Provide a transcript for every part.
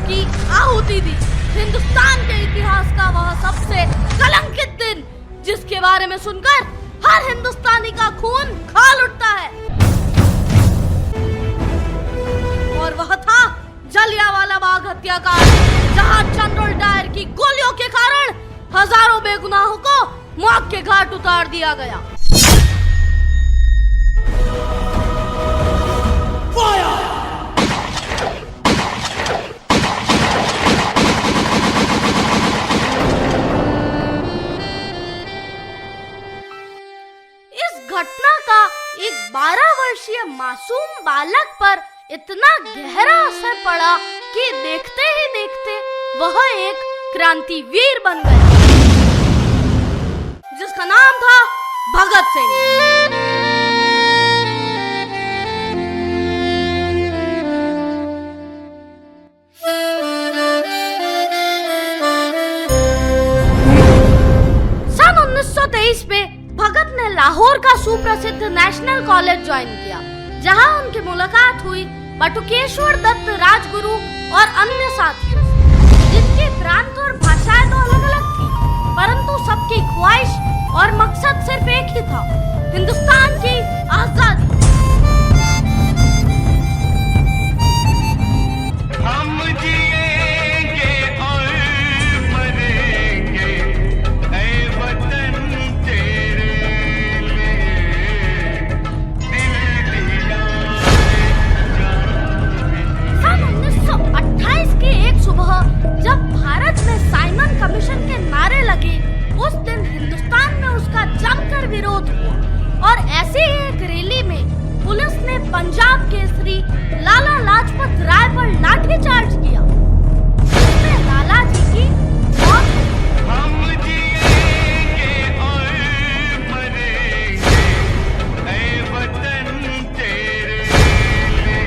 की आहुति दी। हिंदुस्तान के इतिहास का वह सबसे कलंकित दिन, जिसके बारे में सुनकर हर हिंदुस्तानी का खून खौल उठता है, और वह था जलियांवाला बाग हत्याकांड, जहां जनरल डायर की गोलियों के कारण हजारों बेगुनाहों को मौत के घाट उतार दिया गया। घटना का एक 12 वर्षीय मासूम बालक पर इतना गहरा असर पड़ा कि देखते ही देखते वह एक क्रांतिवीर बन गया, जिसका नाम था भगत सिंह। सन 1923 में भगत ने लाहौर का सुप्रसिद्ध नेशनल कॉलेज ज्वाइन किया, जहां उनकी मुलाकात हुई बटुकेश्वर दत्त राजगुरु और अन्य साथियों से, जिनकी प्रांत और भाषाएं तो अलग अलग थी, परंतु सबकी ख्वाहिश और मकसद सिर्फ एक ही था, हिंदुस्तान की आजादी। हम जिएंगे और मरेंगे ऐ वतन तेरे लिए, दिल दिया सन 1928 की एक सुबह जब भारत में साइमन कमीशन के नारे लगे, उस दिन हिंदुस्तान में उसका जमकर विरोध हुआ, और ऐसी एक रैली में पुलिस ने पंजाब केसरी लाला लाजपत राय पर लाठीचार्ज किया, जिसमें लाला जी की मौत हुई। हम जिएंगे और मरेंगे ऐ वतन तेरे लिए।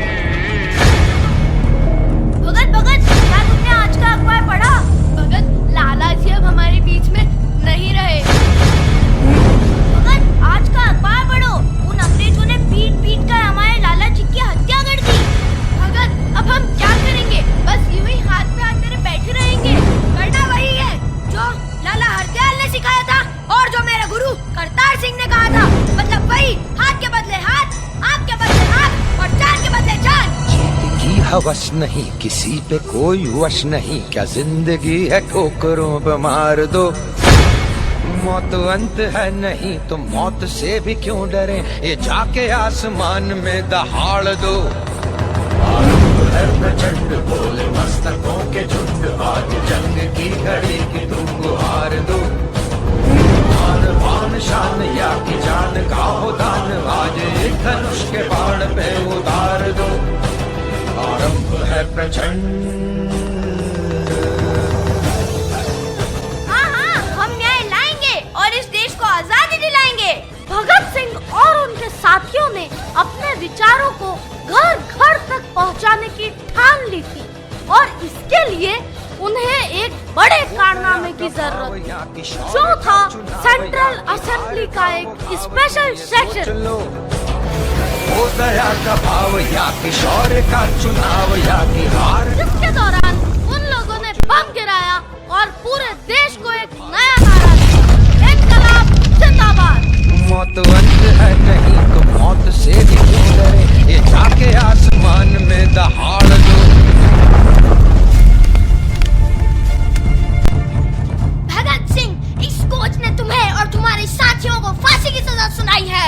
भगत क्या तुमने आज का अखबार पढ़ा? भगत, लाला जी अब हमारे बीच में नहीं रहे। भगत, आज का अखबार पढ़ो, उन अंग्रेजों ने पीट कर हमारे लाला जी की हत्या कर दी। भगत, अब हम क्या करेंगे? बस यूं ही हाथ पे हाथ मेरे बैठे रहेंगे? करना वही है जो लाला हरदयाल ने सिखाया था और जो मेरे गुरु करतार सिंह ने कहा था, मतलब वही, हाथ के बदले हाथ, आँख के बदले आँख और जान के बदले जान। की हवस नहीं, किसी पे कोई वश नहीं, क्या जिंदगी है ठोकरों पे मार दो, मौत अंत है नहीं तो मौत से भी क्यों डरे, ये जाके आसमान में दहाड़ दो। है प्रचंड बोले मस्तकों के झुंड, आज जंग की घड़ी की तुम गुहार दो, मान बान शान या की जान का हो दान, आज एक धनुष के बाण पे उतार दो, आरंभ है प्रचंड। और इस देश को आजादी दिलाएंगे। भगत सिंह और उनके साथियों ने अपने विचारों को घर घर तक पहुंचाने की ठान ली थी, और इसके लिए उन्हें एक बड़े कारनामे की जरूरत थी, जो था सेंट्रल असेंबली का एक स्पेशल सेशन। वो दया का भाव या कि शौर्य का चुनाव या कि हार, जिसके दौरान उन लोगों ने बम गिराया और पूरे देश को एक नया नारा दिया, इनकलाब जिंदाबाद। मौत अंत है नहीं तो मौत से भी क्यों डरे, ये जाके आसमान में दहाड़ दो। भगत सिंह, इस कोच ने तुम्हें और तुम्हारे साथियों को फांसी की सजा सुनाई है।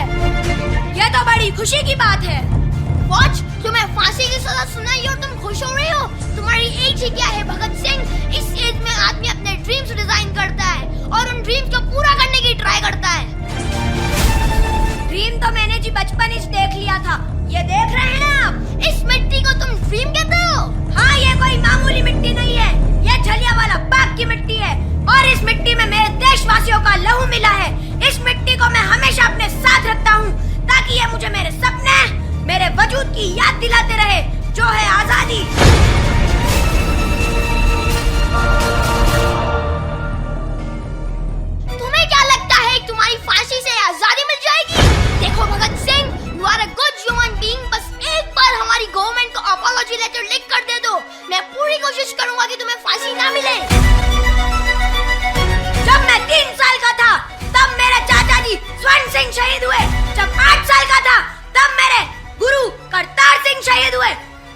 यह तो बड़ी खुशी की बात है। कोच, तुम्हें फांसी की सजा सुनाई और तुम खुश हो रहे हो? तुम्हारी एज ही क्या है भगत सिंह? इस एज में आदमी अपने ड्रीम्स डिजाइन करता है और उन ड्रीम्स को पूरा करने की ट्राई करता है। ड्रीम तो मैंने जी बचपन ही देख लिया था। ये देख रहे हैं ना आप, इस मिट्टी को तुम ड्रीम कहते हो? हाँ, ये कोई मामूली मिट्टी नहीं है, ये जलियांवाला बाग की मिट्टी है, और इस मिट्टी में मेरे देशवासियों का लहू मिला है। इस मिट्टी को मैं हमेशा अपने साथ रखता हूँ, ताकि ये मुझे मेरे सपने, मेरे वजूद की याद दिलाते रहे, जो है आजादी। तुम्हें क्या लगता है तुम्हारी फांसी से आजादी मिल जाएगी? देखो Bhagat Singh, you are a good human being, बस एक बार हमारी गवर्नमेंट को अपॉलॉजी लेटर लिख कर दे दो, मैं पूरी कोशिश करूंगा कि तुम्हें फांसी ना मिले। जब मैं 3 साल का था तब मेरे चाचा जी स्वर्ण सिंह शहीद हुए। जब 8 साल का था तब मेरे गुरु करतार सिंह शहीद हुए।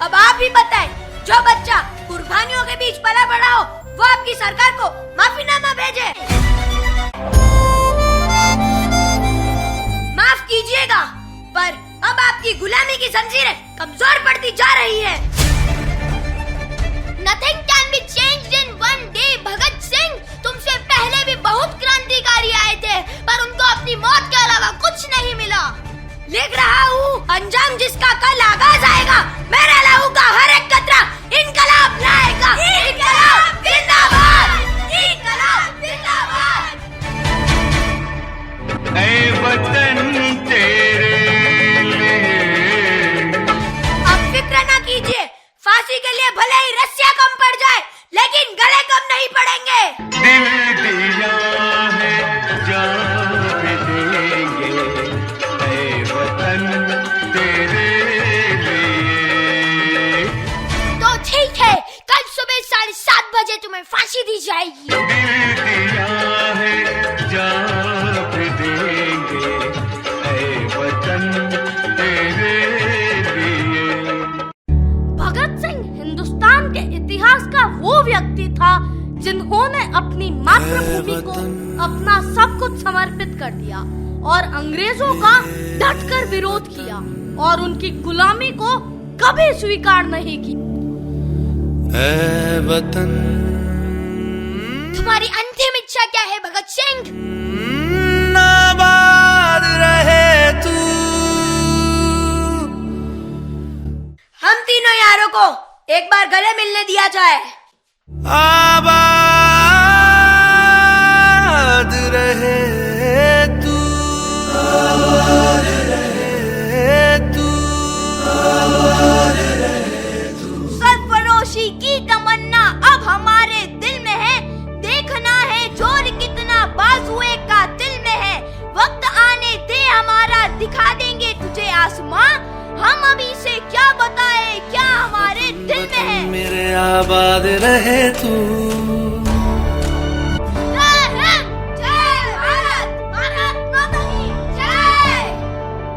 अब आप ही बताएं, जो बच्चा कुर्बानियों के बीच पला बड़ा हो वो आपकी सरकार को माफीनामा भेजे। माफ कीजिएगा, पर अब आपकी गुलामी की जंजीरें कमजोर पड़ती जा रही है। Nothing can be changed in one day, Bhagat Singh. तुमसे पहले भी बहुत क्रांतिकारी आए थे, पर उनको अपनी मौत के अलावा कुछ नहीं मिला। लिख रहा हूँ, अंजाम जिसका कल आगाज आएगा, मेरे लहू का हर एक कतरा इनकलाब लाएगा। इनकलाब जिंदाबाद, इनकलाब जिंदाबाद। ऐ वतन तेरे लिए। अब फिक्र ना कीजिए, फांसी के लिए भले ही रस्सियां कम पड़ जाए, लेकिन गले कम नहीं पड़ेंगे। दिल दिया है जान भी देंगे, ऐ वतन तेरे लिए। तो ठीक है, कल सुबह 7:30 बजे तुम्हें फांसी दी जाएगी। दिल दिया है जान भी देंगे, ऐ वतन तेरे लिए। भगत सिंह हिंदुस्तान के इतिहास का वो व्यक्ति था जिन्होंने अपनी मातृभूमि को अपना सब कुछ समर्पित कर दिया और अंग्रेजों का डटकर विरोध किया और उनकी गुलामी को कभी स्वीकार नहीं की। ऐ वतन, तुम्हारी अंतिम इच्छा क्या है भगत सिंह? आबाद रहे तू। हम तीनों यारों को एक बार गले मिलने दिया जाए। आबाद रहे तू, आबाद रहे तू, आबाद रहे तू। सरफरोशी की तमन्ना अब हमारे दिल में है, देखना है जोर कितना बाजुए का दिल में है। वक्त आने दे हमारा, दिखा देंगे तुझे आसमां। हम अभी से क्या बताए, क्या हमारे दिल में है। मेरे आबाद रहे तू। जय हिंद, जय भारत, भारत माता की जय।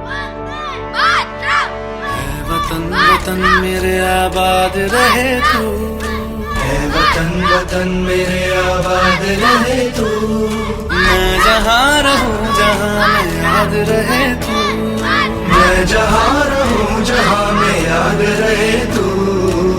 वंदे मातरम। ऐ वतन वतन मेरे आबाद रहे तू। ऐ वतन वतन मेरे आबाद रहे तू। मैं जहाँ रहूं जहाँ में याद रहे तू। मैं जहाँ रहूं जहाँ